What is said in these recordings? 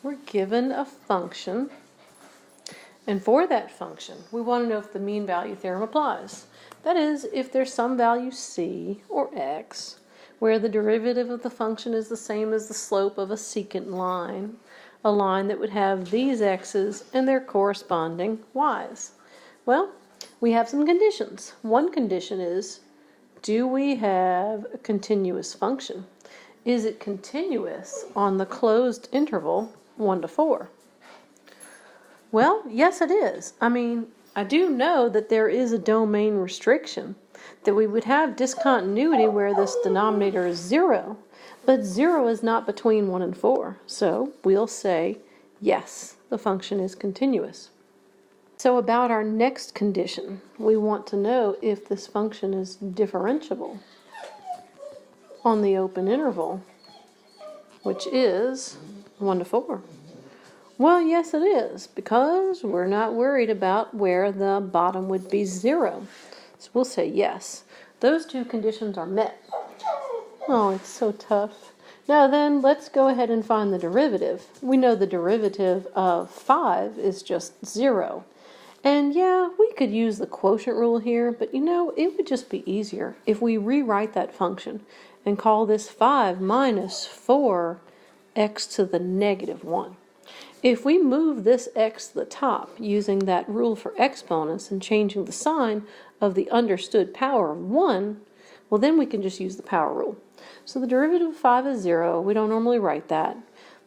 we're given a function, and for that function, we want to know if the mean value theorem applies. That is, if there's some value c or x, where the derivative of the function is the same as the slope of a secant line, a line that would have these x's and their corresponding y's. Well, we have some conditions. One condition is, do we have a continuous function? Is it continuous on the closed interval 1 to 4? Well, yes it is. I do know that there is a domain restriction, that we would have discontinuity where this denominator is 0, but 0 is not between 1 and 4. So we'll say, yes, the function is continuous. So about our next condition, we want to know if this function is differentiable on the open interval, which is 1 to 4. Well, yes it is, because we're not worried about where the bottom would be 0. So we'll say yes. Those two conditions are met. Oh, it's so tough. Now then, let's go ahead and find the derivative. We know the derivative of 5 is just 0. And yeah, we could use the quotient rule here, but it would just be easier if we rewrite that function and call this 5 minus 4x to the negative 1. If we move this x to the top using that rule for exponents and changing the sign of the understood power of 1, well then we can just use the power rule. So the derivative of 5 is 0. We don't normally write that.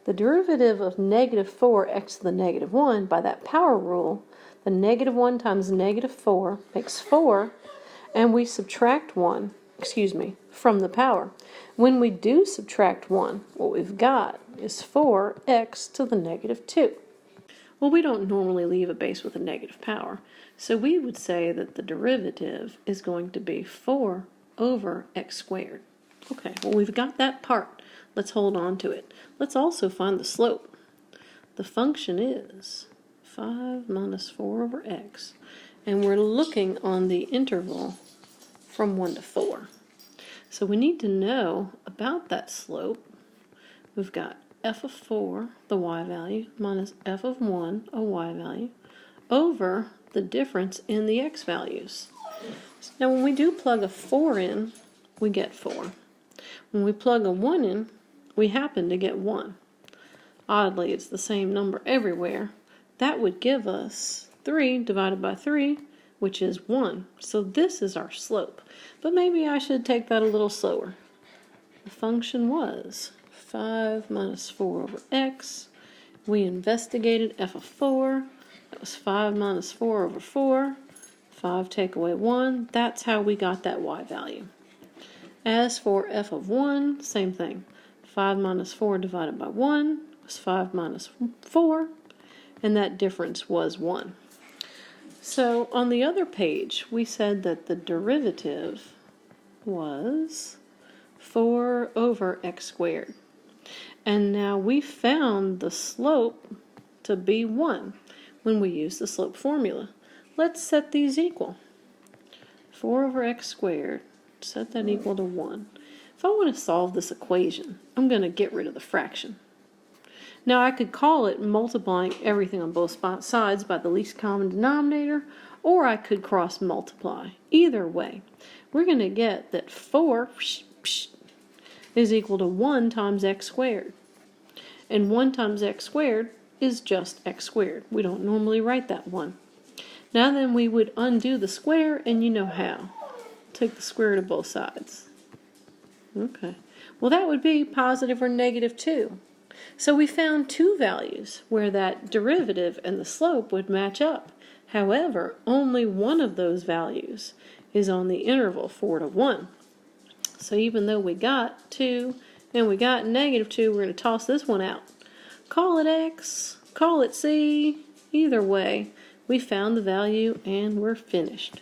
The derivative of negative 4x to the negative 1 by that power rule, the negative 1 times negative 4 makes 4, and we subtract 1, from the power. When we do subtract 1, what we've got is 4x to the negative 2. Well, we don't normally leave a base with a negative power, so we would say that the derivative is going to be 4 over x squared. Okay, well we've got that part. Let's hold on to it. Let's also find the slope. The function is 5 minus 4 over x, and we're looking on the interval from 1 to 4. So we need to know about that slope. We've got f of 4, the y value, minus f of 1, a y value, over the difference in the x values. Now when we do plug a 4 in, we get 4. When we plug a 1 in, we happen to get 1. Oddly, it's the same number everywhere. That would give us 3 divided by 3, which is 1. So this is our slope. But maybe I should take that a little slower. The function was 5 minus 4 over x. We investigated f of 4. That was 5 minus 4 over 4. 5 take away 1. That's how we got that y value. As for f of 1, same thing. 5 minus 4 divided by 1 was 5 minus 4. And that difference was 1. So on the other page, we said that the derivative was 4 over x squared. And now we found the slope to be 1 when we use the slope formula. Let's set these equal. 4 over x squared, set that equal to 1. If I want to solve this equation, I'm going to get rid of the fraction. Now I could call it multiplying everything on both sides by the least common denominator, or I could cross multiply. Either way, we're going to get that 4 is equal to 1 times x squared. And 1 times x squared is just x squared. We don't normally write that 1. Now then we would undo the square, and you know how. Take the square root of both sides. Okay. Well, that would be positive or negative 2. So we found two values where that derivative and the slope would match up. However, only one of those values is on the interval 4 to 1. So even though we got 2 and we got negative 2, we're going to toss this one out. Call it x, call it c, either way, we found the value and we're finished.